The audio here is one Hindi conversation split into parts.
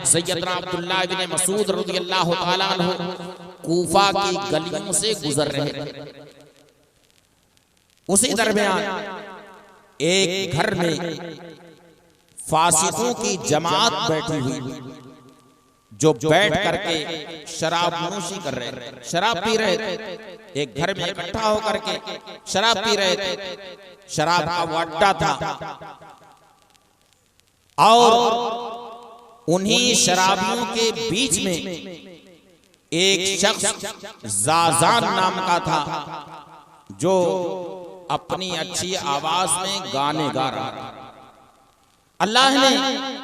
सैयदना अब्दुल्लाह इब्न मसूद रज़ियल्लाहु ताला अन्हु कूफा की गलियों से गुजर रहे थे। उसी दरमियान एक घर में फासिकों की जमात बैठी हुई जो बैठ करके शराब नोशी कर रहे थे, शराब पी रहे थे। एक घर में इकट्ठा होकर के शराब पी रहे थे। शराब का वो अड्डा था और उन्हीं शराबियों के बीच में एक शख्स ज़ाज़ान नाम का था जो अपनी अच्छी आवाज में गाने गा रहा था। अल्लाह ने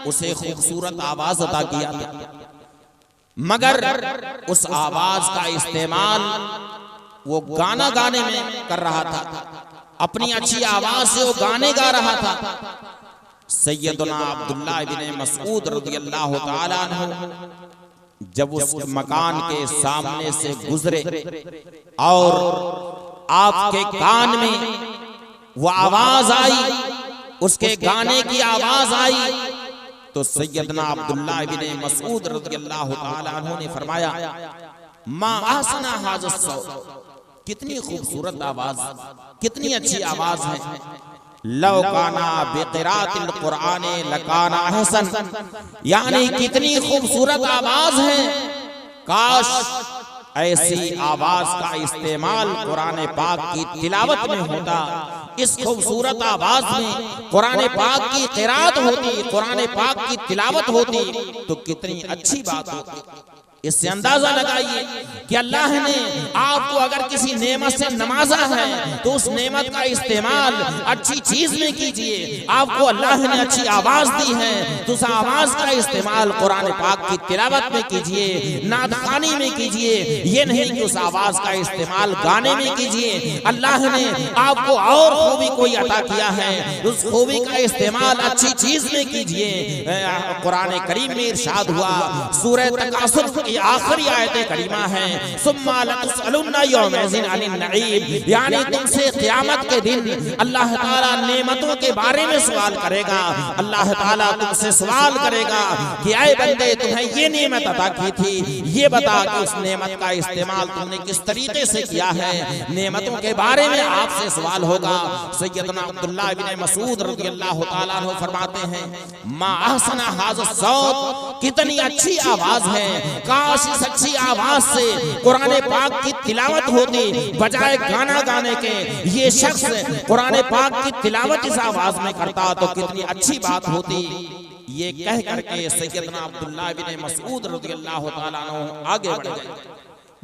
उसे खूबसूरत आवाज अता किया था, मगर उस आवाज का इस्तेमाल वो गाना गाने में कर रहा था। अपनी अच्छी आवाज से वो गाने गा रहा था। सैयदना अब्दुल्लाह इब्न मसूद रज़ियल्लाहु ताला अन्हु जब उस मकान के सामने से गुजरे और आपके कान में वो आवाज आई, उसके गाने की आवाज आई, तो सैयदना अब्दुल्लाह इब्न मसूद रज़ियल्लाहु ताला अन्हु ने फरमाया, मा अहसना हाज़ा सौत, कितनी खूबसूरत आवाज, कितनी अच्छी आवाज है। लौ काना बिक़िरातिल कुरान लकाना अहसन, यानी कितनी खूबसूरत आवाज है। काश ऐसी आवाज का इस्तेमाल कुरान पाक की तिलावत में होता। इस खूबसूरत आवाज में कुरान पाक की क़िराअत होती, कुरान पाक की तिलावत होती तो कितनी अच्छी बात होती। इससे अंदाजा लगाइए कि अल्लाह ने आपको अगर किसी नेमत से नवाजा है तो उस नेमत का इस्तेमाल अच्छी चीज में कीजिए। आपको अल्लाह ने अच्छी आवाज दी है तो उस आवाज का इस्तेमाल कुरान पाक की तिलावत में कीजिए, नात ख़ानी में कीजिए। ये नहीं कि उस आवाज का इस्तेमाल गाने में कीजिए। अल्लाह ने आपको और खूबी कोई अता किया है, उस खूबी का इस्तेमाल अच्छी चीज में कीजिए। कुरान करीम में इरशाद हुआ, सूरह तकासुर आखिरी आयत करीमा है, सुम्मा लतुसअलुन्ना यौमइज़िन अनिन नईम, यानी तुमसे क़यामत के दिन अल्लाह ताला नेमतों के बारे में सवाल करेगा। अल्लाह ताला तुमसे सवाल करेगा कि ऐ बंदे, तुम्हें ये नेमत अता की थी, ये बता कि उस नेमत का इस्तेमाल तुमने किस तरीके से किया है। नेमतों के बारे में आपसे सवाल होगा। सैयदना अब्दुल्लाह इब्न मसूद रज़ियल्लाहु ताला अन्हु फरमाते हैं, मा अहसना हाज़ा सौत, कितनी अच्छी आवाज है। काश इस अच्छी आवाज से कुरान पाक की तिलावत होती बजाय गाना गाने के। ये शख्स कुरान पाक की तिलावत इस आवाज में करता तो कितनी अच्छी बात होती। ये कह करके सैयदना अब्दुल्लाह इब्न मसूद रज़ियल्लाहु ताला अन्हु आगे बढ़ गए,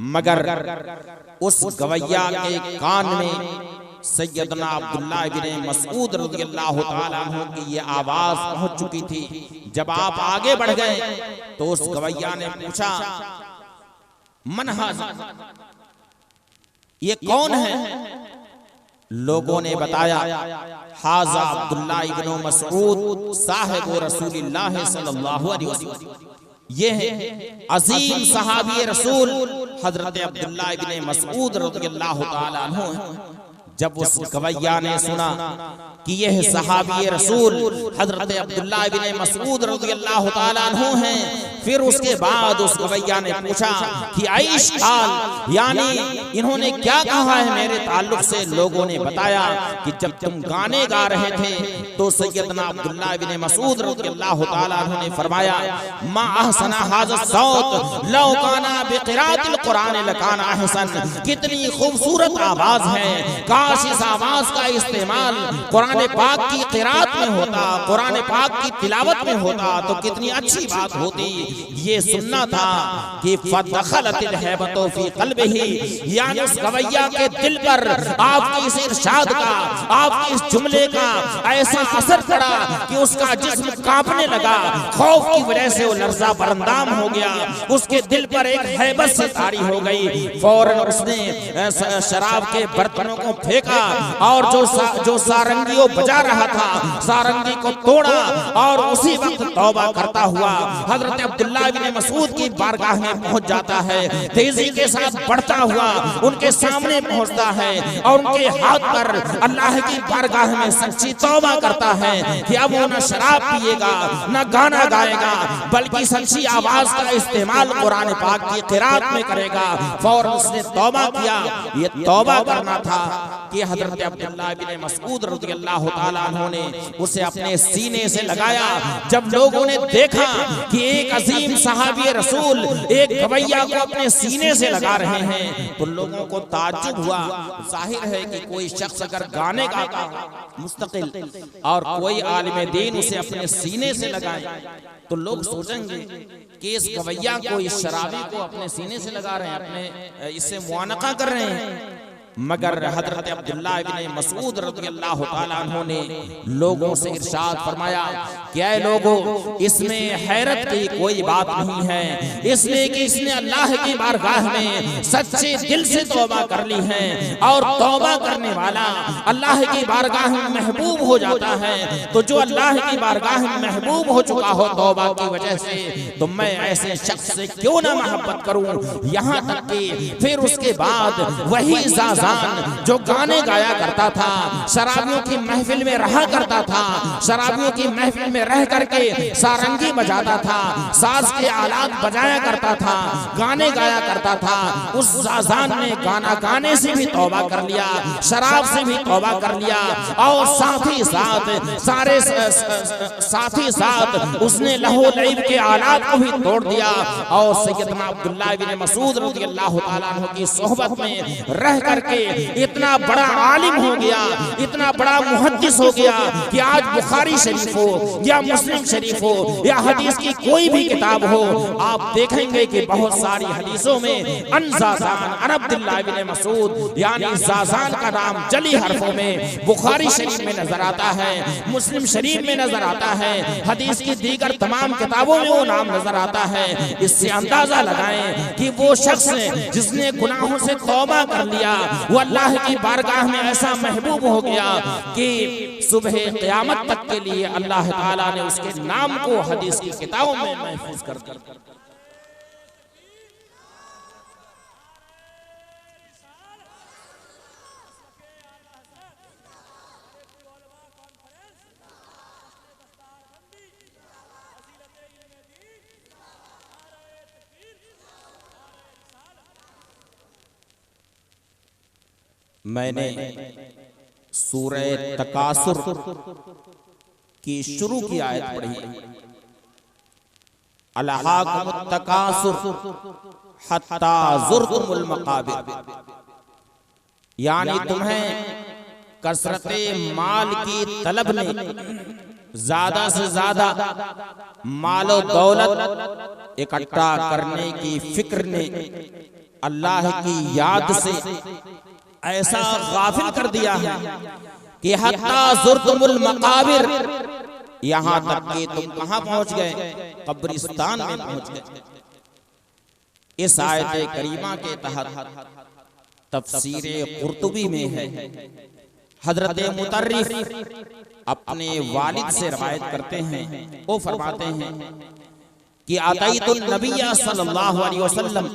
मगर उस गवैया के कान में सैयदना अब्दुल्लाह इब्न मसूद रज़ियल्लाहु ताला अन्हु की ये आवाज पहुंच चुकी थी। जब आप आगे बढ़ गए तो उस गवैया ने पूछा, मन हाज़ा, ये कौन है? लोगों ने बताया, हाज़ा अब्दुल्लाह इब्न मसूद साहिब रसूलिल्लाह सल्लल्लाहु अलैहि वसल्लम, ये है अजीम सहाबी रसूल हजरत अब्दुल्लाह इब्न मसूद रज़ियल्लाहु ताला अन्हु। जब उस गवैया ने सुना कि यह सहाबी रसूल हजरत अब्दुल्लाह इब्न मसूद रज़ियल्लाहु ताला अन्हु हैं, फिर उसके बाद उस गवैया ने पूछा कि आइश काल, यानी इन्होंने क्या कहा है मेरे ताल्लुक से। लोगों ने बताया कि जब तुम गाने गा रहे थे तो सैयदना अब्दुल्लाह इब्न मसूद रज़ियल्लाहु ताला अन्हु ने फरमाया, मा अहसना हाज़ा सौत लौ काना बिक़िरातिल कुरान लकाना अहसन, कितनी खूबसूरत आवाज है। काश इस आवाज का इस्तेमाल कुरान पाक की क़िराअत में होता, कुरान पाक की तिलावत में होता तो कितनी अच्छी बात होती। ये सुनना था कि फदखलतिल हैबतु फी क़ल्बिही, यानी उस गवैया के दिल पर आपके इस इरशाद का, आपके इस जुमले का ऐसा असर पड़ा कि उसका जिस्म कांपने लगा। खौफ की वजह से वो लर्ज़ा बरंदाम हो गया, उसके दिल पर एक हैबत से तारी हो गई। फौरन उसने शराब के बर्तनों को फेंका और जो सारंगी बजा रहा था सारंगी को तोड़ा और उसी वक्त तौबा करता हुआ हजरत अब्दुल्लाह इब्न मसूद की बारगाह में पहुंच जाता है, तेजी के साथ बढ़ता हुआ उनके सामने पहुंचता है और उनके हाथ पर अल्लाह की बारगाह में सच्ची तौबा करता है कि अब वो न शराब पिएगा न गाना गाएगा, बल्कि सच्ची आवाज का इस्तेमाल कुरान पाक की क़िरात में करेगा। फौरन उसने तौबा किया। ये तौबा करना था कि हजरत अब्दुल्लाह इब्न मसूद रज़ियल्लाहु ताला अन्हु ने उसे अपने सीने से लगाया। जब लोगों ने देखा कि एक अजीम सहाबी रसूल एक गवैया को अपने सीने से लगा रहे हैं तो लोगों को ताज्जुब हुआ। जाहिर है कि कोई शख्स अगर गाने गाता मुस्तकिल और कोई आलिम दीन उसे अपने सीने से लगाए तो लोग सोचेंगे कि इस गवैया को, इस शराबी को अपने सीने से लगा रहे हैं, अपने इससे मुआनका कर रहे हैं। मगर हजरत अब्दुल्लाह इब्न मसूद रज़ियल्लाहु ताला अन्हु ने लोगों से इरशाद फरमाया, क्या लोगों, इसमें हैरत की कोई बात नहीं है, इसलिए कि इसने अल्लाह की बारगाह में सच्चे दिल से तौबा कर ली है और तौबा करने वाला अल्लाह की बारगाह में महबूब हो जाता है। तो जो अल्लाह की बारगाह में महबूब हो चुका हो तौबा की वजह से, तो मैं ऐसे शख्स से क्यों ना मोहब्बत करूं। यहाँ तक कि फिर उसके बाद वही ज़ाज़ान जो गाने गाया करता था, शराबियों की महफिल में रहा करता था, शराबियों की महफिल में रह करके सारंगी बजाता था, साज के आलात बजाया करता था, गाने गाया करता था, उस ज़ाज़ान ने गाना गाने से भी तौबा कर लिया, शराब से भी तौबा कर लिया और साथ ही साथ उसने लहो लईब के आलात को भी तोड़ दिया और सैयदना अब्दुल्लाह इब्न मसूद रज़ियल्लाहु ताला अन्हु की सोहबत में रह करके इतना बड़ा आलिम हो गया, इतना बड़ा मुहद्दिस हो गया कि आज बुखारी शरीफ हो या मुस्लिम शरीफ हो या हदीस की कोई भी किताब हो, आप देखेंगे कि बहुत सारी हदीसों में अन ज़ाज़ान अन अब्दुल्लाह इब्न मसूद यानी ज़ाज़ान का नाम जली हरफों में बुखारी शरीफ में नजर आता है, मुस्लिम शरीफ में नजर आता है, हदीस की दीगर तमाम किताबों में वो नाम नजर आता है। इससे अंदाजा लगाएं कि वो शख्स जिसने गुनाहों से तौबा कर लिया वो अल्लाह की बारगाह में ऐसा महबूब हो गया कि सुबह क़यामत तक के लिए अल्लाह ताला ने उसके नाम को हदीस की किताबों में महफूज कर दिया। मैंने सूरह तकासुर की शुरू की आयत पढ़ी, अलहाकुमुत तकासुर हत्ता ज़ुरतुमुल मकाबिर, यानी तुम्हें कसरते माल की तलब ने, ज्यादा से ज्यादा मालो दौलत इकट्ठा करने की फिक्र ने अल्लाह की याद से ऐसा गाफिल कर दिया है कि हत्ता ज़ुरतुमुल मकाबिर, यहाँ तक कि तुम कहाँ पहुंच गए, कब्रिस्तान में पहुंच गए। इस आयत करीमा के तहत तफसीर कुर्तुबी में है, हजरत मुतर्रिफ अपने वालिद से रवायत करते हैं, वो फरमाते हैं कि आतईतुन नबिय्य सल्लल्लाहु अलैहि वसल्लम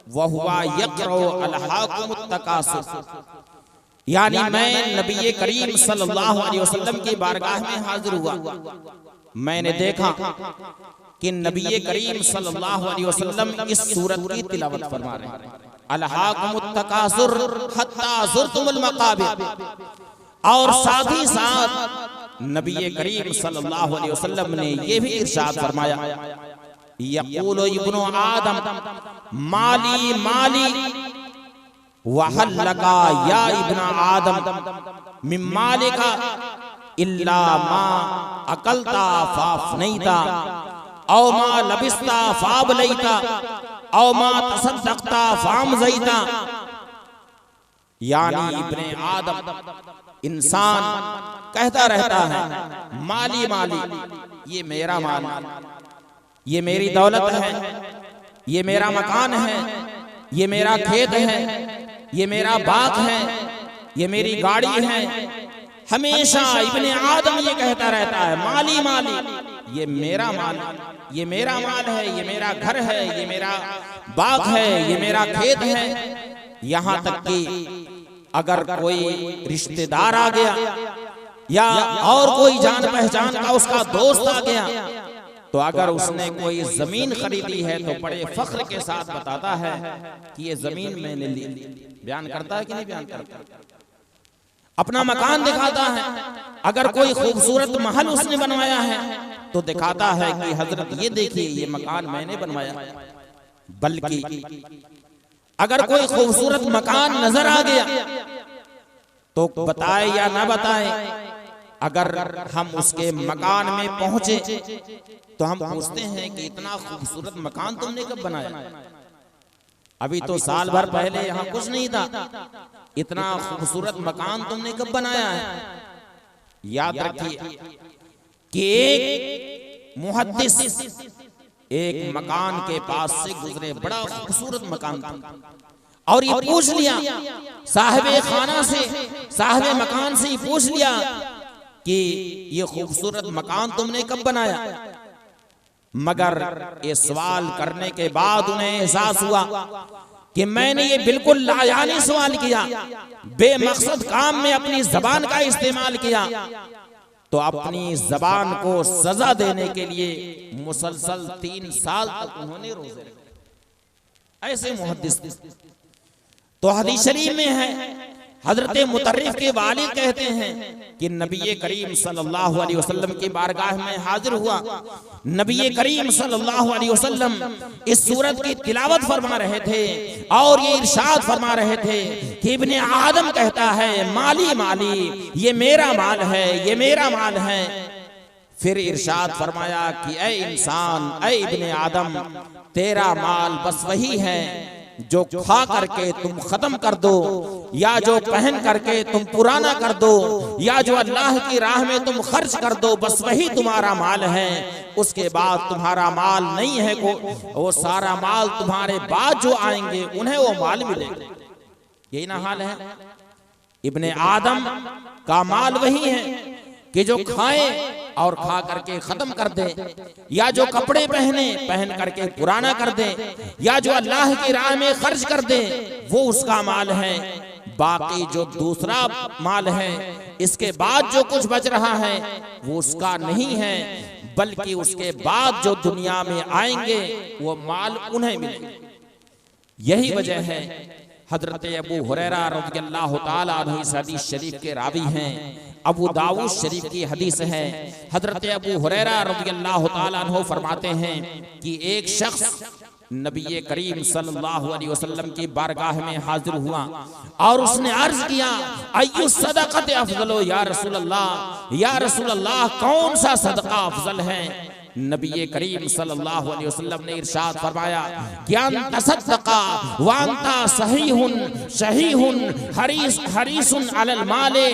व हुवा यक़रउ अलहाकुमुत तकासुर, यानी मैं नबी करीम सल्लल्लाहु अलैहि वसल्लम की बारगाह में हाजिर हुआ। मैंने देखा कि नबी करीम सल्लल्लाहु अलैहि वसल्लम इस सूरत की तिलावत फरमा रहे हैं, अलहाकुमुत तकासुर हत्ता ज़ुरतुमुल मकाबिर, और साथ ही साथ नबी करीम सल्लल्लाहु अलैहि वसल्लम ने ये भी इरशाद फरमाया, यक़ूलु इब्नु आदम माली माली वहल लका या इब्न आदम मिन मालिका इल्ला मा अकलता फाफनैता औ मा लबिस्ता फाबलैता औ मा तसद्दक़ता फामज़ैता, यानी इब्ने आदम इंसान कहता रहता है माली माली, ये मेरा माल, ये मेरी दौलत है, ये मेरा मकान है, ये मेरा खेत है, ये मेरा बाग है, ये मेरी गाड़ी है। हमेशा इब्ने आदम ये कहता रहता है माली माली, ये मेरा माल है, ये मेरा घर है, ये मेरा बाग है, ये मेरा खेत है। यहाँ तक कि अगर कोई रिश्तेदार आ गया या और कोई जान पहचान का उसका दोस्त आ गया, तो अगर उसने कोई जमीन खरीदी है तो बड़े फख्र के साथ बताता है कि ये जमीन मैंने ली। बयान करता है कि नहीं बयान करता? अपना मकान दिखाता है। अगर कोई खूबसूरत महल उसने बनवाया है तो दिखाता है कि हजरत ये देखिए ये मकान मैंने बनवाया। बल्कि अगर कोई खूबसूरत मकान नजर आ गया तो बताए या ना बताए, अगर हम उसके मकान में पहुंचे तो हम पूछते हैं कि इतना खूबसूरत मकान तुमने कब बनाया? अभी तो साल भर पहले यहाँ कुछ नहीं था, इतना खूबसूरत मकान तुमने कब बनाया है? याद रखिए कि एक मुहद्दिस एक मकान के पास से गुजरे, बड़ा खूबसूरत मकान था, और ये पूछ लिया साहिबे खाना से, साहिबे मकान से ही पूछ लिया कि ये खूबसूरत मकान तुमने कब बनाया? मगर ये सवाल करने के बाद उन्हें एहसास हुआ कि मैंने ये बिल्कुल लायानी सवाल किया, बेमकसद काम में अपनी जबान का इस्तेमाल किया, तो अपनी जबान को सजा देने के लिए मुसलसल 3 साल तक उन्होंने रोजे रखे। ऐसे मुहद्दिस। तो हदीस शरीफ में है, हजरत मुतर्रिफ के वालिद कहते हैं कि नबी करीम सल्लल्लाहु अलैहि वसल्लम की बारगाह में हाजिर हुआ। नबी करीम सल्लल्लाहु अलैहि वसल्लम इस सूरत की तिलावत फरमा रहे थे और ये इरशाद फरमा रहे थे कि इब्ने आदम कहता है माली माली, ये मेरा माल है, ये मेरा माल है। फिर इरशाद फरमाया कि ऐ इंसान, ऐ इब्ने आदम, तेरा माल बस वही है जो खा करके तुम खत्म कर दो, या जो पहन करके तुम पुराना कर दो, या जो अल्लाह की राह में तुम खर्च कर दो, बस वही तुम्हारा माल है। उसके बाद तुम्हारा माल नहीं है, वो सारा माल तुम्हारे बाद जो आएंगे उन्हें वो माल मिलेगा। यही ना हाल है। इब्ने आदम का माल वही है कि जो खाए और खा करके खत्म कर दे, या जो कपड़े पहने पहन करके पुराना कर दे, या जो अल्लाह की राह में खर्च कर दे, वो उसका माल है। बाकी जो दूसरा माल है, इसके बाद जो कुछ बच रहा है वो उसका नहीं है, बल्कि उसके बाद जो दुनिया में आएंगे वो माल उन्हें मिलेगा। यही वजह है हजरत अबू हुरैरा रज़ियल्लाहु ताला अन्हु इस हदीस शरीफ के रावी हैं। अबू दाऊद शरीफ की हदीस है। हजरत अबू हुरैरा रज़ियल्लाहु ताला अन्हु फरमाते हैं कि एक शख्स नबी करीम सल्लल्लाहु अलैहि वसल्लम की बारगाह में हाजिर हुआ और उसने अर्ज किया अय्यु सदक़त अफ़ज़ल या रसूल अल्लाह, या रसूल अल्लाह कौन सा सदका अफजल है? नबी करीम सल्लल्लाहु अलैहि वसल्लम ने इरशाद फरमाया ज्ञान तसद्दका वांता सहीहुन शहीहुन हरीसुन अलल माले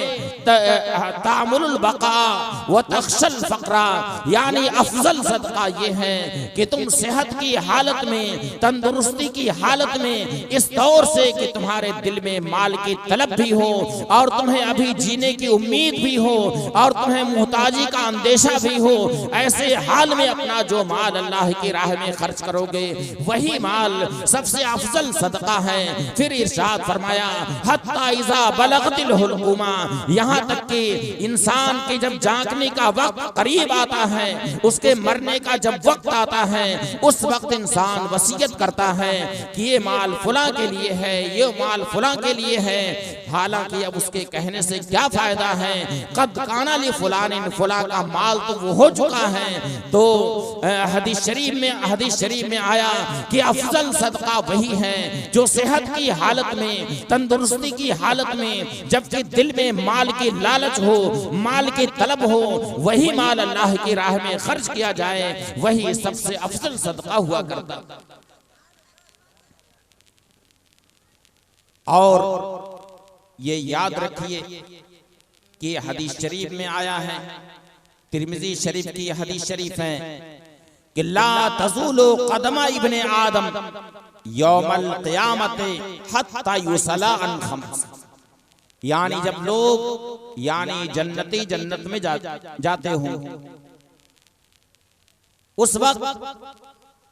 तामुल बका व तख्शल फकरा, यानी अफजल सदका ये है कि तुम सेहत की हालत में, तंदुरुस्ती की हालत में, इस दौर से कि तुम्हारे दिल में माल की तलब भी हो और तुम्हें अभी जीने की उम्मीद भी हो और तुम्हें मुहताजी का अंदेशा भी हो, ऐसे हाल में अपना जो माल अल्लाह की राह में खर्च करोगे वही माल सबसे अफजल सदका है। फिर इरशाद फरमाया हत्ता इज़ा बलगतिल हुलकुमा, यहाँ तक कि इंसान के जब जागने का वक्त करीब आता है, उसके मरने का जब वक्त आता है, उस वक्त इंसान वसीयत करता है कि ये माल फुला के लिए है, ये माल फुला के लिए है। हालांकि अब उसके कहने से क्या फायदा है, कद काना ली फुलानिन, फुला का माल तो वो हो चुका है। तो हदीस शरीफ में आया कि अफजल सदका वही है जो सेहत की हालत में, तंदुरुस्ती की हालत में, जबकि दिल में माल की लालच हो, माल की तलब हो, वही माल अल्लाह की राह में खर्च किया जाए, वही सबसे अफजल सदका हुआ करता। और ये याद रखिए कि हदीस शरीफ में आया है, तिरमिज़ी शरीफ की हदीस शरीफ है कि ला तज़ूलु क़दमा इब्ने आदम यौमल क़ियामति हत्ता युसला अन खम्स, यानी जब लोग यानी जन्नती जन्नत में जाते हों उस वक्त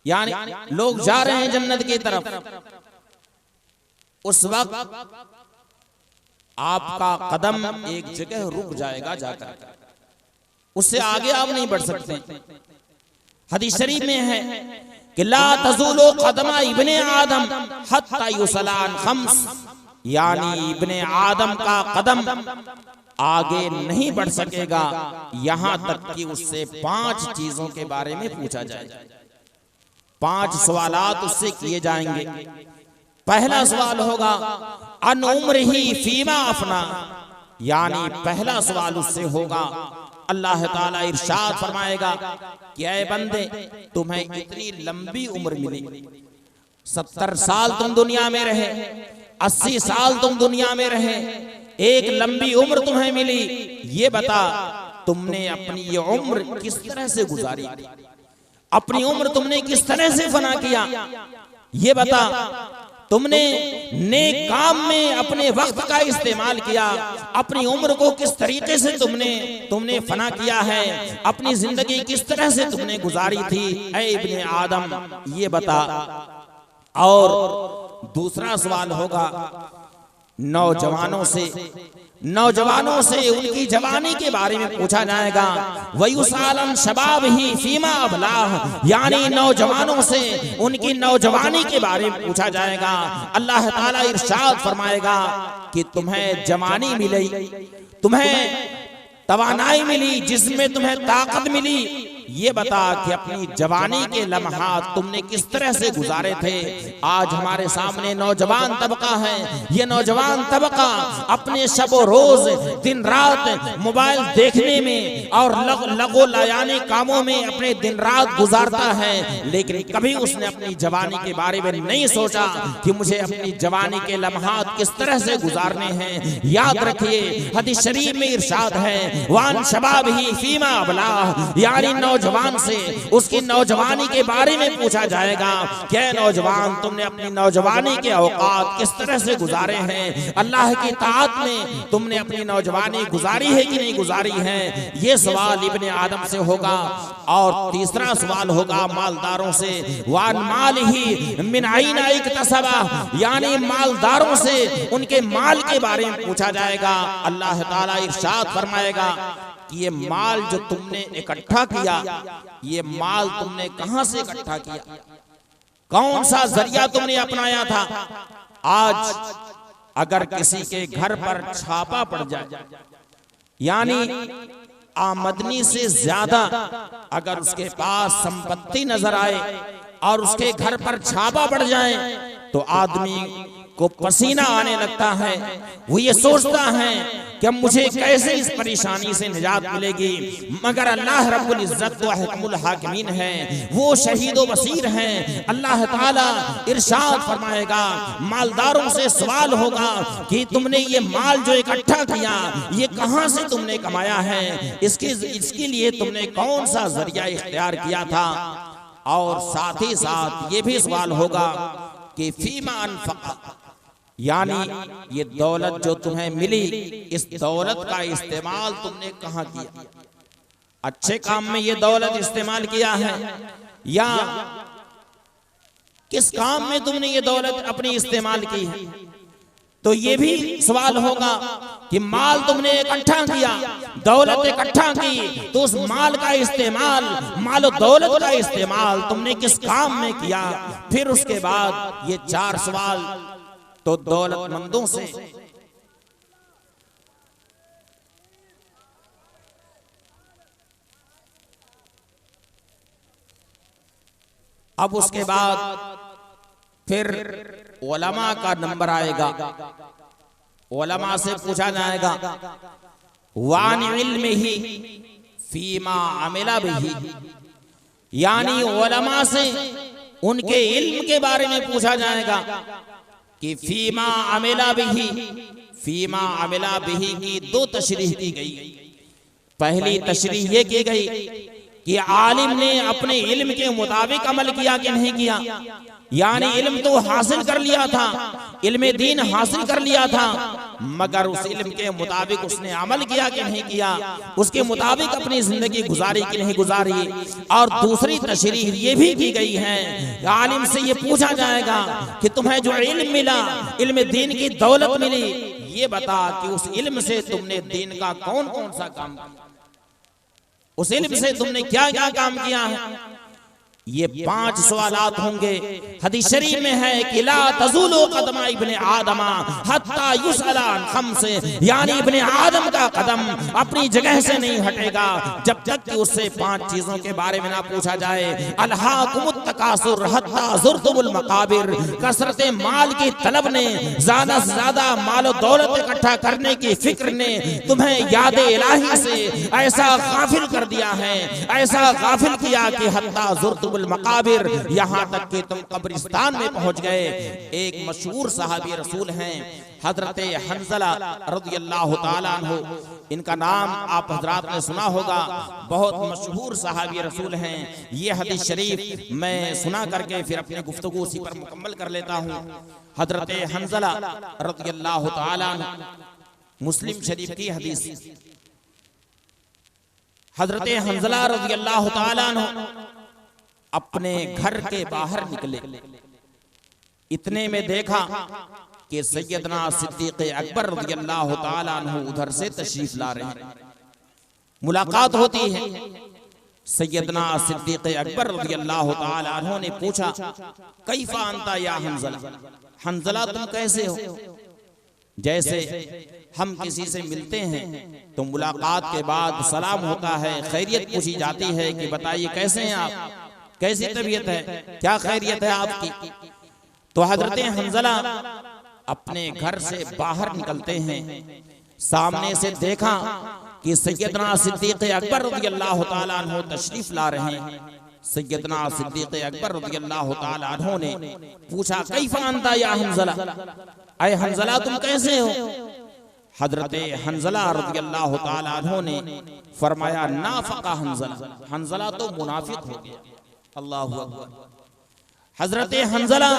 यानी लोग जा रहे हैं जन्नत की तरफ, उस वक्त आपका कदम एक जगह रुक जाएगा जाकर, उससे आगे आप नहीं बढ़ सकते। हदीस शरीफ में है कि ला तज़ूलु क़दमा इब्ने आदम हत्ता युसलान खम्स, यानी इब्ने आदम का कदम आगे नहीं बढ़ सकेगा यहां तक कि उससे 5 चीजों के बारे में पूछा जाए। 5 सवालात उससे किए जाएंगे। पहला सवाल होगा अन उम्रिही फीमा अफना, यानी पहला सवाल उससे होगा, अल्लाह ताला इरशाद फरमाएगा कि ऐ बंदे तुम्हें इतनी लंबी उम्र मिली, 70 साल तुम दुनिया में रहे, 80 साल तुम दुनिया में रहे, एक लंबी उम्र तुम्हें मिली, ये बता तुमने अपनी ये उम्र किस तरह से गुजारी, अपनी उम्र तुमने किस तरह से फना किया, ये बता तुमने नेक काम में अपने वक्त का इस्तेमाल किया, अपनी उम्र को किस तरीके से तुमने फना किया है, अपनी जिंदगी किस तरह से तुमने गुजारी थी, ऐ इब्ने आदम ये बता। और दूसरा सवाल होगा नौजवानों से उनकी जवानी के बारे में पूछा जाएगा। वयुसालन शबाब ही फीमा अबलाह, यानी नौजवानों से उनकी नौजवानी के बारे में पूछा जाएगा। अल्लाह ताला इरशाद फरमाएगा कि तुम्हें जवानी मिली, तुम्हें तवानाई मिली, जिसमें तुम्हें ताकत मिली, ये बता कि अपनी जवानी के लम्हात तुमने किस तरह से गुजारे थे। आज हमारे सामने नौजवान तबका है, ये नौजवान तबका अपने शबो रोज दिन रात मोबाइल देखने में और लगो लायाने कामों में अपने दिन रात गुजारता है, लेकिन कभी उसने अपनी जवानी के बारे में नहीं सोचा कि मुझे अपनी जवानी के लम्हात किस तरह से गुजारने हैं। याद रखिए हदीस शरीफ में इरशाद है वान शबाब ही फीमा अबलाह, यानी नौजवान से उसकी नौजवानी के बारे में पूछा जाएगा। क्या नौजवान तुमने अपनी नौजवानी के औकात किस तरह से गुजारे हैं, अल्लाह की ताअत में तुमने अपनी नौजवानी गुजारी है कि नहीं गुजारी है, ये सवाल इब्ने आदम से होगा। और तीसरा सवाल होगा मालदारों से, वान माल ही मिन आइना इक्तसबा, यानी मालदारों से उनके माल के बारे में पूछा जाएगा। अल्लाह ताला इरशाद फरमाएगा कि ये माल जो तुमने इकट्ठा किया, ये माल तुमने कहां से इकट्ठा किया, कौन सा जरिया तुमने अपनाया था। आज अगर किसी के घर पर छापा पड़ जाए, यानी आमदनी से ज्यादा अगर उसके पास संपत्ति नजर आए और उसके घर पर छापा पड़ जाए, तो आदमी को पसीना आने लगता है। वो ये सोचता है कि मुझे कैसे इस परेशानी से निजात मिलेगी, मगर अल्लाह रब्बुल इज्जत व हुकमुल हाकिमीन है, वो शहीद व बसीर हैं। अल्लाह ताला इरशाद फरमाएगा, मालदारों से सवाल होगा कि तुमने ये माल जो इकट्ठा किया, ये कहां से तुमने कमाया है, इसके लिए तुमने कौन सा जरिया इख्तियार किया था। और साथ ही साथ ये भी सवाल होगा कि फीमा अनफक़ा, यानी ये दौलत जो तुम्हें मिली, इस दौलत का इस्तेमाल तुमने कहां किया, अच्छे काम में ये दौलत इस्तेमाल किया है या किस काम में तुमने ये दौलत अपनी इस्तेमाल की है। तो ये भी सवाल होगा कि माल तुमने इकट्ठा किया, दौलत इकट्ठा की, तो उस माल का इस्तेमाल, माल और दौलत का इस्तेमाल तुमने किस काम में किया। फिर उसके बाद ये 4 सवाल तो दौलतमंदों से। अब उसके बाद फिर उलमा का नंबर आएगा, उलमा से पूछा जाएगा वान इल्मिही फीमा अमिला बिही, यानी उलमा से उनके इल्म के बारे में पूछा जाएगा कि फीमा अमिला बिही, फीमा अमिला बिही की 2 तशरीह की गई। पहली तशरीह ये की गई कि आलिम ने अपने इल्म के मुताबिक अमल किया कि नहीं किया, यानी इल्म तो हासिल कर लिया था, इल्म दीन हासिल कर लिया था, मगर उस इल्म के मुताबिक उसने अमल किया कि नहीं किया, उसके मुताबिक अपनी जिंदगी गुजारी कि नहीं गुजारी। और दूसरी तशरीह ये भी की गई है, आलिम से ये पूछा जाएगा कि तुम्हें जो इल्म मिला, इल्म दीन की दौलत मिली, ये बता कि उस इल्म से तुमने दीन का कौन कौन सा काम, उस इल्म से तुमने क्या क्या काम किया है। ये 5 सवालात होंगे। हदीस शरीफ में है कि ला तज़ूलु क़दमा इब्ने आदमा हत्ता युसअला अन खम्स, यानी इब्ने आदम का कदम अपनी जगह से नहीं हटेगा जब तक कि उससे 5 चीजों के बारे में ना पूछा जाए। अलहाकुमुत तकासुर हत्ता ज़ुरतुमुल मकाबिर, कसरत माल की तलब ने, ज्यादा से ज्यादा माल और दौलत इकट्ठा करने की फिक्र ने तुम्हें याद इलाही से ऐसा गाफिल कर दिया है, ऐसा गाफिल किया कि हत्ता ज़ुरतुमुल मकाबिर, यहाँ तक कि तुम कब्रिस्तान में पहुंच गए। एक मशहूर सहाबी रसूल हैं हजरत हंज़ला रज़ियल्लाहु ताला अन्हु, इनका नाम आप हजरात ने सुना होगा, बहुत मशहूर सहाबी रसूल हैं। ये हदीस शरीफ मैं सुना करके फिर अपनी गुफ्तगू उसी पर मुकम्मल कर लेता हूँ। हजरत हंज़ला रज़ियल्लाहु ताला अन्हु, मुस्लिम शरीफ की हदीस, हजरत हंज़ला रज़ियल्लाहु ताला अन्हु अपने घर के बाहर निकले, इतने में देखा कि सैयदना सिद्दीक़ अकबर रज़ियल्लाहु ताला अन्हु उधर से तशरीफ ला रहे हैं। मुलाकात होती है। सैयदना सिद्दीक़ अकबर रज़ियल्लाहु ताला अन्हु ने पूछा, कैफ़ा अंता या हंज़ला, हंज़ला तुम कैसे हो। जैसे हम किसी से मिलते हैं तो मुलाकात के बाद सलाम होता है, खैरियत पूछी जाती है कि बताइए कैसे हैं आप, कैसी तबीयत है, क्या खैरियत है आपकी। तो हजरत हंज़ला अपने घर से बाहर निकलते हैं, सामने से देखा कि सैयदना सिद्दीक़ अकबर रज़ियल्लाहु ताला अन्हु तशरीफ ला रहे हैं। सैयदना सिद्दीक़ अकबर रज़ियल्लाहु ताला अन्हु ने पूछा, कैफ़ा अंता या हंज़ला, अय हंज़ला तुम कैसे हो। हजरत हंज़ला रज़ियल्लाहु ताला अन्हु ने फरमाया, नाफ़क़ा हंज़ला, हंज़ला तो मुनाफिक हो गया। अल्लाहु अकबर। हजरत हंज़ला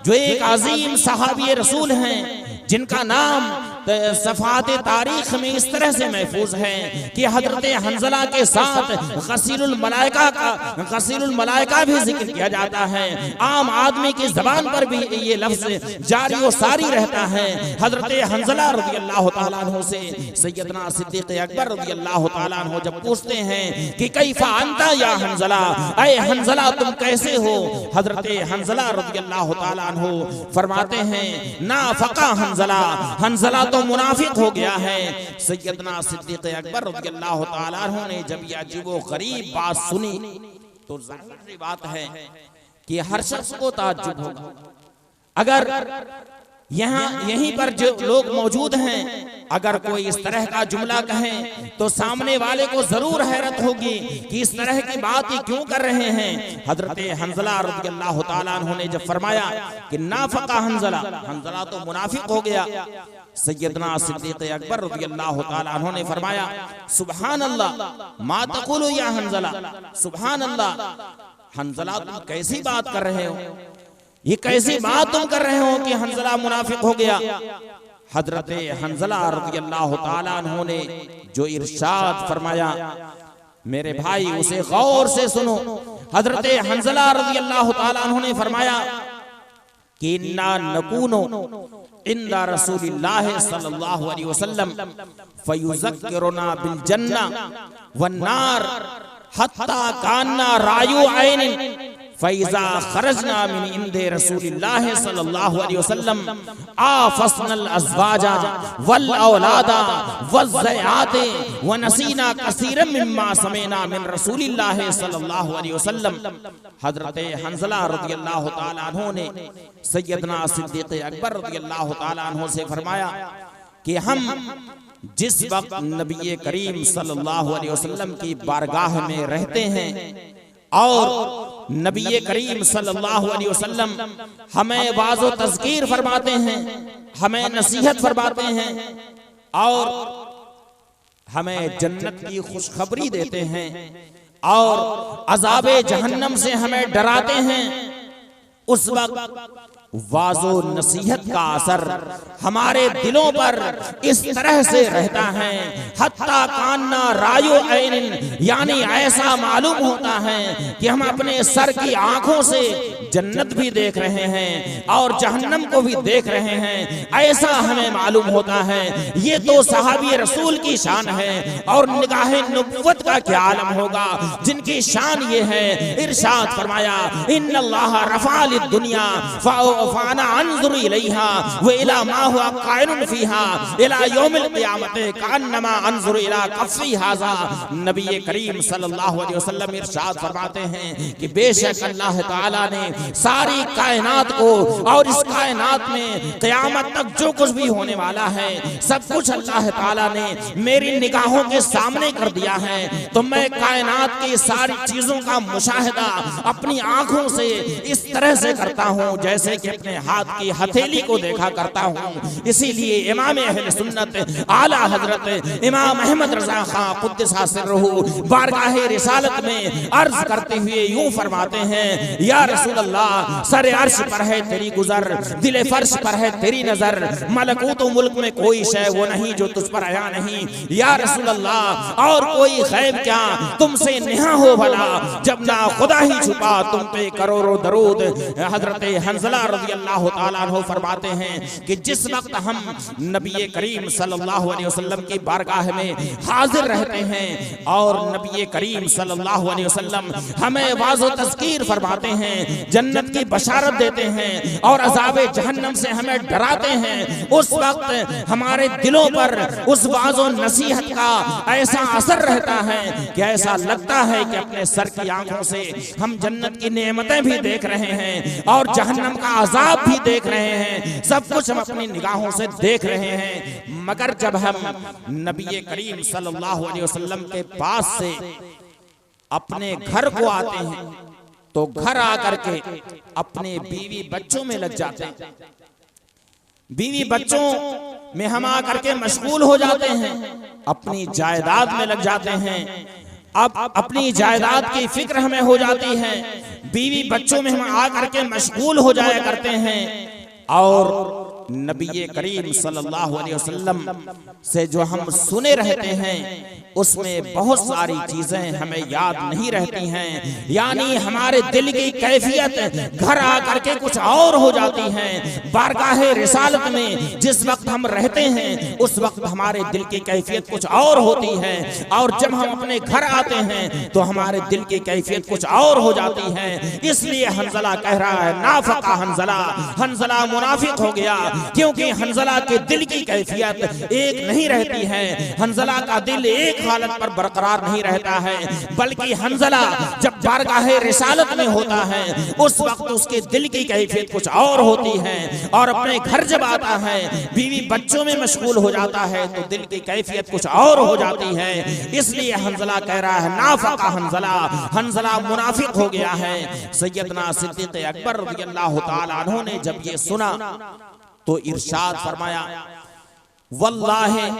जो एक अजीम सहाबी रसूल हैं, जिनका नाम सफ़ात तारीख में इस तरह से महफूज है कि हजरत हंज़ला के साथ गसीलुल मलाइका भी जिक्र किया जाता है। आम आदमी की जबान पर भी ये लफ्ज जारी और सारी रहता है। हजरत हंज़ला रज़ियल्लाहु ताला अन्हु से सैयदना सिद्दीक़ अकबर रज़ियल्लाहु ताला अन्हु जब पूछते हैं कि कैफ़ा अंता या हंज़ला, अय हंज़ला तुम कैसे हो। हजरत हंज़ला रज़ियल्लाहु ताला अन्हु फरमाते हैं, नाफ़क़ा हंज़ला, हंज़ला तो मुनाफिक हो गया है। सैयदना सिद्दीक़ अकबर रज़ियल्लाहु ताला अन्हु ने जब यह अजीबो गरीब बात सुनी तो जाहिर सी बात है कि हर शख्स को ताज्जुब होगा। अगर यहीं पर जो लोग मौजूद हैं, अगर कोई इस तरह का जुमला कहें तो सामने वाले को जरूर हैरत होगी कि इस तरह की बात ही क्यों कर रहे हैं। हजरत हंज़ला रज़ियल्लाहु ताला अन्हु ने जब फरमाया कि नाफ़क़ा हंज़ला, हंज़ला तो मुनाफिक हो गया, सैयदना सिद्दीक़ अकबर रज़ियल्लाहु ताला अन्हु ने फरमाया, सुभान अल्लाह मा तक़ूलु या हंज़ला, सुभान अल्लाह, हंज़ला तुम कैसी बात कर रहे हो, ये कैसी बात तुम कर रहे हो कि हंज़ला मुनाफिक हो गया। हजरत हंज़ला रज़ियल्लाहु ताला अन्हु ने जो इरशाद फरमाया, मेरे भाई उसे गौर से सुनो। हजरत हंज़ला रज़ियल्लाहु ताला अन्हु ने फरमाया कि इन्ना नकूनो इंदा रसूलिल्लाह सल्लल्लाहु अलैहि वसल्लम फयुज़क्किरुना बिल जन्ना वन नार हत्ता कान्ना रायु ऐन फैज़ा खरजना मिन इंदे रसूलिल्लाह सल्लल्लाहु अलैहि वसल्लम आफसनल अज़वाजा वल औलादा वज़्ज़याते व नसीना कसीरम मिम्मा समेना मिन रसूलिल्लाह सल्लल्लाहु अलैहि वसल्लम। हजरत हंज़ला रज़ियल्लाहु ताला अन्हु ने सैयदना सिद्दीक़ अकबर रज़ियल्लाहु ताला अन्हु से फरमाया कि हम जिस वक्त नबी करीम सल्लल्लाहु अलैहि वसल्लम की बारगाह में रहते हैं और नबी करीम सल्लल्लाहु अलैहि वसल्लम हमें वाज़ो तज़कीर फरमाते हैं, हमें नसीहत फरमाते हैं और हमें जन्नत की खुशखबरी देते हैं और अज़ाबे जहन्नम से हमें डराते हैं, उस वक्त वाजो नसीहत का असर हमारे दिलों पर इस तरह से रहता है, हत्ता कान्ना रायो ऐनिन, यानी ऐसा मालूम होता है कि हम अपने सर की आंखों से जन्नत भी देख रहे हैं और जहन्नम को भी देख रहे हैं, ऐसा हमें मालूम होता है। ये तो सहाबी रसूल की शान है और निगाहे नबुव्वत का क्या आलम होगा जिनकी शान ये है। इरशाद फरमाया, इन्नल्लाह रफ़ा लिद्दुनिया फाना अंजुरु इलैहा व इला मा हुवा काइनुन फीहा इला यौमिल क़ियामत कान्नमा अंजुरु इला कफ़ी हाज़ा। नबी करीम सल्लल्लाहु अलैहि वसल्लम इरशाद फरमाते हैं कि बेशक अल्लाह ताला ने सारी कायनात को और इस कायनात में क़यामत तक जो कुछ भी होने वाला है सब कुछ अल्लाह ताला ने मेरी निगाहों के सामने कर दिया है। तो मैं कायनात की सारी चीजों का मुशाहिदा अपनी आंखों से इस तरह से करता हूँ जैसे कि अपने हाथ की हथेली को देखा करता हूँ। इसीलिए इमाम अहले सुन्नत आला हजरत इमाम अहमद रज़ा खां कुद्दसा सिर्रहू बारगाहे रिसालत में अर्ज करते हुए यूं फरमाते हैं, या रसूल अल्लाह, सर अर्श पर है तेरी गुजर, दिले फर्श पर है तेरी नजर, मलकूत मुल्क में कोई शय वो नहीं जो तुझ पर आया नहीं। या रसूल अल्लाह, और कोई गैब क्या तुमसे नेहा हो भला, जब ना खुदा ही छुपा तुम पे करोड़ों दरूद। हजरत हंज़ला रज़ियल्लाहु ताला अन्हु फरमाते हैं कि जिस वक्त हम नबी करीम सल्लल्लाहु अलैहि वसल्लम की बारगाह में हाजिर रहते हैं और नबी करीम सल्लल्लाहु अलैहि वसल्लम हमें वाज़ो तज़कीर फरमाते हैं, जन्नत की बशारत देते हैं और अज़ाबे जहन्नम से हमें डराते हैं, उस वक्त हमारे दिलों पर उस वाज़ो नसीहत का ऐसा असर रहता है कि ऐसा लगता है कि अपने सर की आंखों से हम जन्नत की नेमतें भी देख रहे हैं और जहन्नम का अजाब भी देख रहे हैं, सब कुछ हम अपनी निगाहों से देख रहे हैं। मगर जब हम नबी करीम सल्लल्लाहु अलैहि वसल्लम के पास से अपने घर को आते हैं तो घर आकर के अपने बीवी बच्चों में लग जाते हैं, बीवी बच्चों में हम आकर के मशगूल हो जाते हैं, अपनी जायदाद में लग जाते हैं। अब अपनी जायदाद की फिक्र हमें हो जाती है, बीवी बच्चों में हम आकर के मशगूल हो जाया करते हैं और नबी करीम सल्लल्लाहु अलैहि वसल्लम से जो हम सुने रहते हैं उसमें बहुत सारी चीजें हमें याद नहीं रहती हैं, यानी हमारे दिल की कैफियत घर आकर के कुछ और हो जाती है। बारगाहे रिसालत में जिस वक्त हम रहते हैं उस वक्त हमारे दिल की कैफियत कुछ और होती है और जब हम अपने घर आते हैं तो हमारे दिल की कैफियत कुछ और हो जाती है। इसलिए हंज़ला कह रहा है, नाफका हंज़ला, हंज़ला मुनाफिक हो गया, क्योंकि हंज़ला के दिल की कैफियत एक नहीं रहती है। हंज़ला का दिल एक हालत पर बरकरार नहीं रहता है, बल्कि हंज़ला जब बारगाहे रिसालत में होता है उस वक्त उसके दिल की कैफियत कुछ और होती है और अपने घर जब आता है बीवी बच्चों में मशगूल हो जाता है तो दिल की कैफियत कुछ और हो जाती है। इसलिए हंज़ला कह रहा है, नाफका हंज़ला, हंज़ला मुनाफिक हो गया है। सैयदना सिद्दीक़ अकबर रज़ियल्लाहु ताला अन्हु ने जब ये सुना तो इरशाद फरमाया, वल्लाहि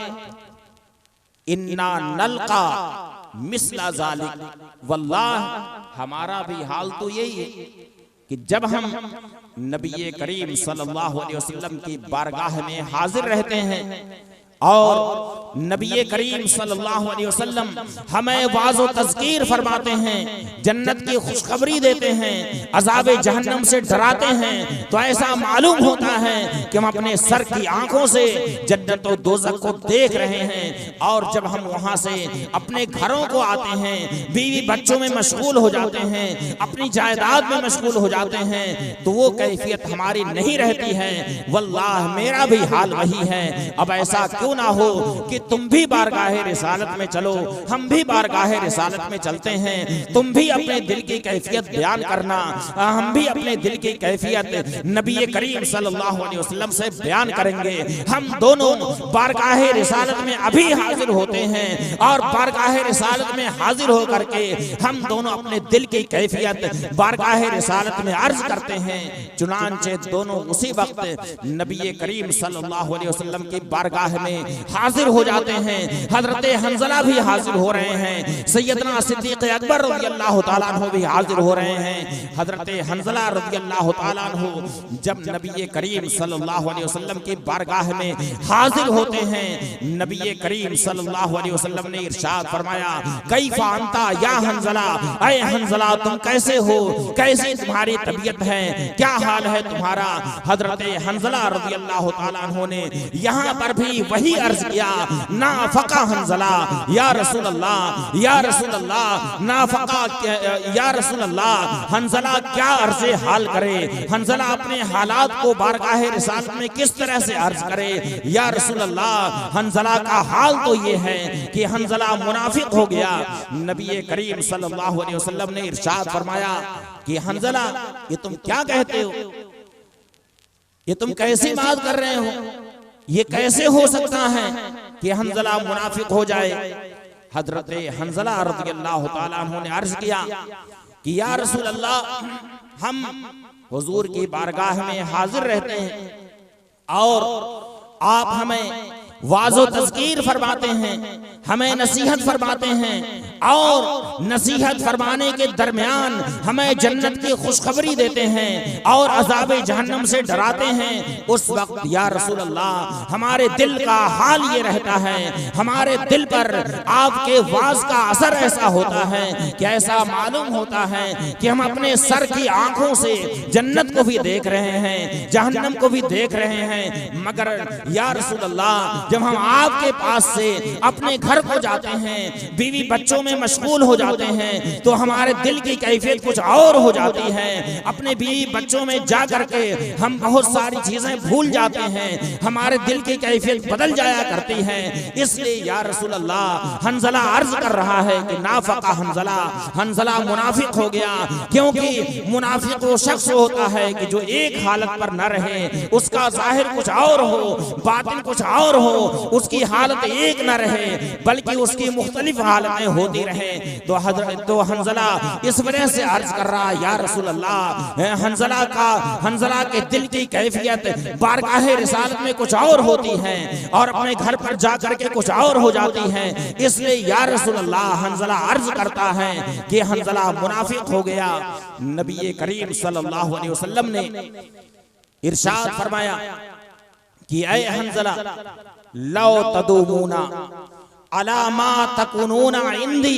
इन्ना नल्का मिस्ला ज़ालिक, वल्लाह हमारा भी हाल तो यही है कि जब हम नबी करीम सल्लल्लाहु अलैहि वसल्लम की बारगाह में हाजिर रहते हैं और नबी करीम सल्लल्लाहु अलैहि वसल्लम हमें वाज़ो तज़कीर फरमाते हैं, जन्नत की खुशखबरी देते हैं, अज़ाबे जहन्नम से डराते हैं, तो ऐसा मालूम होता है कि हम अपने सर की आंखों से जन्नत और दोज़ख को देख रहे हैं। और जब हम वहां से अपने घरों को आते हैं, बीवी बच्चों में मशगूल हो जाते हैं, अपनी जायदाद में मशगूल हो जाते हैं, तो वो कैफियत हमारी नहीं रहती है। वल्लाह मेरा भी हाल वही है। अब ऐसा क्यों ना हो कि तुम भी बारगाहे रिसालत में चलो, हम भी बारगाहे रिसालत में चलते हैं, तुम भी अपने दिल की कैफियत बयान करना, हम भी अपने दिल की कैफियत नबी करीम सल्लल्लाहु अलैहि वसल्लम से बयान करेंगे। हम दोनों बारगाहे रिसालत में अभी हाजिर होते हैं और बारगाहे रिसालत में हाजिर होकर के हम दोनों अपने दिल की कैफियत बारगाहे रिसालत में अर्ज करते हैं। चुनांचे दोनों उसी वक्त नबी करीम सल्लल्लाहु अलैहि वसल्लम की बारगाह में में हाजिर हो जाते हैं। हजरत हंजला भी हाजिर हो रहे हैं, सैयदना सिद्दीक अकबर रज़ियल्लाहु ताला अन्हु भी हाजिर हो रहे हैं। हजरत हंजला रज़ियल्लाहु ताला अन्हु जब नबी करीम सल्लल्लाहु अलैहि वसल्लम की बारगाह में हाजिर होते हैं, नबी करीम सल्लल्लाहु अलैहि वसल्लम ने इरशाद फरमाया, कैफा अंता या हंजला, ऐ हंजला तुम कैसे हो, कैसी तुम्हारी तबीयत है, क्या हाल है तुम्हारा। हजरत हंजला रज़ियल्लाहु ताला अन्हु ने यहाँ पर भी वही अर्ज किया, नाफका हंजला या रसूल अल्लाह, या रसूल अल्लाह, नाफका या रसूल अल्लाह, हंजला क्या अर्ज हाल करे, हंजला अपने हालात को बारगाह रिसालत में किस तरह से अर्ज करे। या रसूल अल्लाह, हंजला का हाल तो ये है कि हंजला मुनाफिक हो गया। नबी करीम सल्लल्लाहु अलैहि वसल्लम ने इरशाद फरमाया कि हंजला ये तुम क्या कहते हो, ये तुम कैसी बात कर रहे हो, ये कैसे हो सकता है कि हंजला मुनाफिक हो जाए। हजरत हंजला रज़ियल्लाहु ताला अन्हु ने अर्ज किया कि या रसूल अल्लाह, हम हुजूर की बारगाह में हाजिर रहते हैं और आप हमें वाज़ो तज़कीर फरमाते हैं, हमें नसीहत फरमाते हैं और नसीहत फरमाने के दरमियान हमें जन्नत की खुशखबरी देते हैं और अज़ाब जहन्नम से डराते हैं। उस वक्त या रसूल अल्लाह, हमारे दिल का हाल ये रहता है, हमारे दिल पर आपके वाज का असर ऐसा होता है कि ऐसा मालूम होता है कि हम अपने सर की आंखों से जन्नत को भी देख रहे हैं, जहन्नम को भी देख रहे हैं। मगर या रसूल अल्लाह, जब हम आपके पास से अपने घर को जाते हैं, बीवी बच्चों में मशगूल हो जाते हैं, तो हमारे दिल की कैफियत कुछ और हो जाती है। अपने बीवी बच्चों में जा करके हम बहुत सारी चीजें भूल जाते हैं, हमारे दिल की कैफियत बदल जाया करती है। इसलिए या रसूल अल्लाह, हंजला अर्ज कर रहा है कि नाफका हंजला, हंजला मुनाफिक हो गया। क्योंकि मुनाफिक वो शख्स होता है कि जो एक हालत पर न रहे, उसका जाहिर कुछ और हो, बातिन कुछ और हो, उसकी हालत एक न रहे बल्कि उसकी मुख्तलिफ हालतें होती रहे। तो हंजला इस वजह से अर्ज कर रहा, या रसूल अल्लाह, हंजला के दिल की कैफियत बारगाह रिसालत में कुछ और होती है और अपने घर पर जाकर के कुछ और हो जाती है। इसलिए या रसूल अल्लाह, हंजला अर्ज करता है कि हंजला मुनाफिक हो गया। नबी करीम सल्लल्लाहु अलैहि वसल्लम ने इरशाद फरमाया कि ऐ हंजला, लौ तदूमुना अला मा तकुनूना इंदी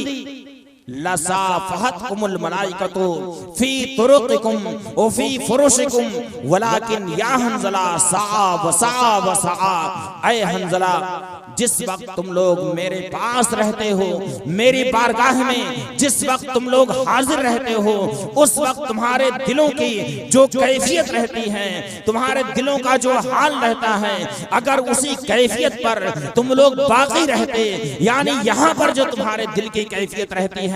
लसाफहतकुमुल मलाइकतु फी तुरुकिकुम व फी फुरुशिकुम वलाकिन या हंजला सा। ऐ हंजला, जिस वक्त तुम लोग मेरे पास रहते हो, मेरी बारगाह में जिस वक्त तुम लोग हाजिर रहते हो, उस वक्त तुम्हारे दिलों की जो कैफियत रहती है, तुम्हारे दिलों का जो हाल रहता है, अगर उसी कैफियत पर तुम लोग बाकी रहते, यानी यहाँ पर जो तुम्हारे दिल की कैफियत रहती है,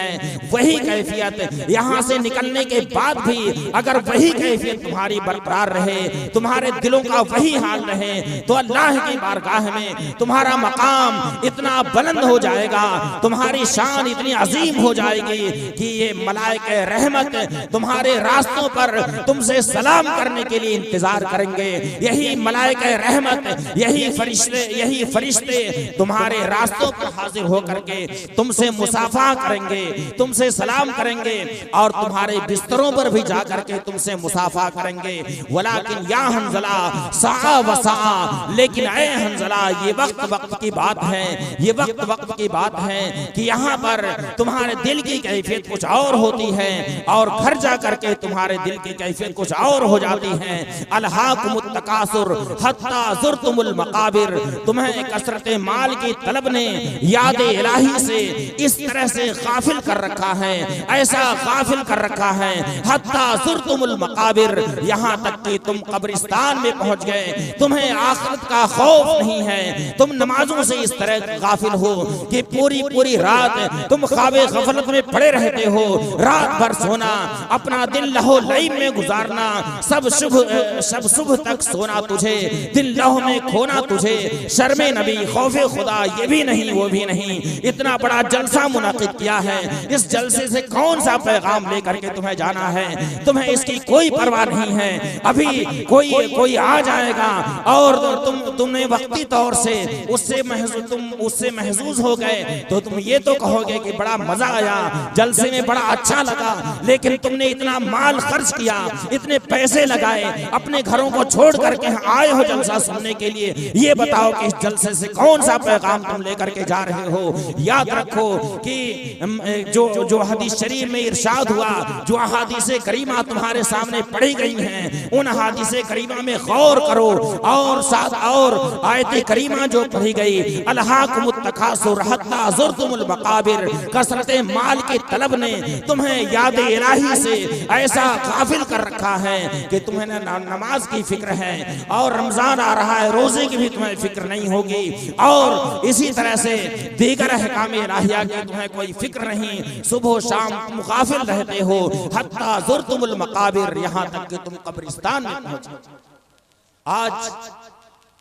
वही कैफियत यहाँ से निकलने के बाद भी अगर वही कैफियत तुम्हारी बरकरार रहे, तुम्हारे दिलों का वही हाल रहे, तो अल्लाह की बारगाह में तुम्हारा मकाम इतना बुलंद हो जाएगा, तुम्हारी शान इतनी अजीम हो जाएगी कि ये मलाइके रहमत तुम्हारे रास्तों पर तुमसे सलाम करने के लिए इंतजार करेंगे। यही मलाइके रहमत, यही फरिश्ते तुम्हारे रास्तों पर हाजिर होकर के तुमसे मुसाफा करेंगे, तुमसे सलाम करेंगे और तुम्हारे बिस्तरों पर भी जाकर के तुमसे मुसाफा करेंगे। वलाकिन या हंजला सा वसा, लेकिन ऐ हंजला, ये वक्त की बात है, ये वक्त की बात है कि यहाँ पर तुम्हारे दिल की कैफियत कुछ और होती है और घर जाकर के तुम्हारे दिल की कैफियत कुछ और हो जाती है। अलहाकुमुत तकासुर हत्ता ज़ुरतुमुल मकाबिर, तुम्हें कसरत माल की तलब ने याद इलाही से इस तरह से गाफिल कर रखा है, ऐसा गाफिल कर रखा है, हत्ता ज़ुरतुमुल मकाबिर, यहाँ तक कि तुम कब्रिस्तान में पहुंच गए, तुम्हें आखिरत का खौफ नहीं है। तुम नमाजों से इस तरह गाफिल हो कि पूरी रात तुम ख्वाबे गफलत में पड़े रहते हो, रात भर सोना, अपना दिन लहो लईब में गुजारना, सब सुबह तक सोना तुझे, दिल लहो में खोना तुझे, शर्मे नबी खौफे खुदा ये भी नहीं वो भी नहीं। इतना बड़ा जलसा मुनाकिद किया है, इस जलसे से कौन सा पैगाम लेकर के तुम्हें जाना है, तुम्हें इसकी कोई परवाह नहीं है। अभी कोई आ जाएगा और तुमने वक्ती तौर से उससे तुम उससे महजूज हो गए तो तुम ये तो कहोगे कि बड़ा मजा आया, जलसे में बड़ा अच्छा लगा, लेकिन तुमने इतना माल खर्च किया, इतने पैसे लगाए, अपने घरों को छोड़ करके आए हो जलसा सुनने के लिए। ये बताओ कि इस जलसे से कौन सा पैगाम तुम लेकर के जा रहे हो। याद रखो कि जो हदीस शरीफ में इरशाद हुआ, जो अहादीस करीमा तुम्हारे सामने पढ़ी गई हैं, उन अहादीस करीमा में गौर करो। और साथ और आयत करीमा जो पढ़ी गई, अलहाकुमुत तकासुर हत्ता ज़ुरतुमुल मकाबिर, कसरत माल की तलब ने तुम्हें याद इलाही से ऐसा गाफिल कर रखा है कि तुम्हें नमाज की फिक्र है, और रमजान आ रहा है, रोजे की भी तुम्हें फिक्र नहीं होगी, और इसी तरह से दीगर अहकाम इलाहिया की तुम्हें कोई फिक्र नहीं। सुबह शाम तुम गाफिल रहते हो, हत्ता ज़ुरतुमुल मकाबिर, यहाँ तक कि तुम कब्रिस्तान में पहुंचे। आज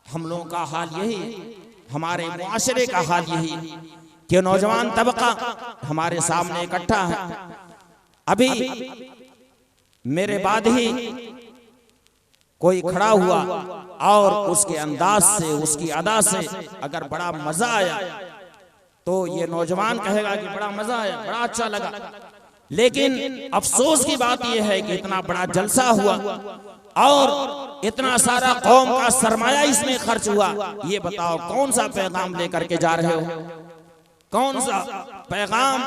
हम लोगों का हाल यही, हमारे मुआशरे का हाल यही कि नौजवान तबका हमारे सामने इकट्ठा है। अभी मेरे बाद ही कोई खड़ा हुआ और उसके अंदाज से, उसकी अदा से अगर बड़ा मजा आया तो ये नौजवान कहेगा कि बड़ा मजा आया, बड़ा अच्छा लगा। लेकिन अफसोस की बात यह है कि इतना बड़ा जलसा हुआ और इतना सारा कौम का सरमाया इसमें खर्च हुआ। ये बताओ कौन सा पैगाम लेकर के जा रहे हो, कौन सा पैगाम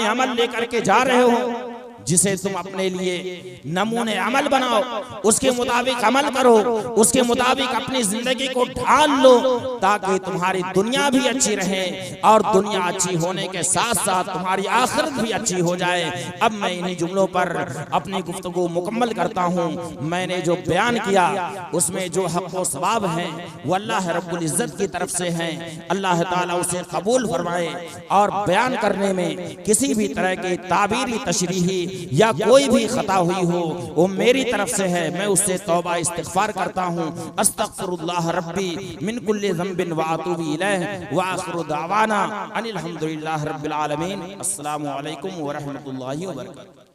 अमल लेकर के जा रहे हो, जिसे तुम अपने लिए नमूने अमल बनाओ, उसके मुताबिक अमल करो, उसके मुताबिक अपनी जिंदगी को ढाल लो, ताकि तुम्हारी दुनिया भी अच्छी रहे और दुनिया अच्छी होने के साथ साथ तुम्हारी आखिरत भी अच्छी हो जाए। अब मैं इन्हीं जुमलों पर अपनी गुफ्तगू मुकम्मल करता हूँ। मैंने जो बयान किया उसमें जो हक़ व सवाब है वो अल्लाह रब्बुल इज़्ज़त की तरफ से है, अल्लाह ताला उसे कबूल फरमाए। और बयान करने में किसी भी तरह की ताबीरी तशरीही या कोई भी खता हुई हो वो मेरी तरफ से है, मैं उससे तौबा इस्तिग़फ़ार करता हूँ। अस्तग़फ़िरुल्लाह रब्बी मिन कुल्लि ज़ंबिन व अतूबु इलैहि व आखिरु दावाना अनिल हम्दुलिल्लाहि रब्बिल आलमीन। अस्सलामु अलैकुम व रहमतुल्लाहि व बरकातुहू।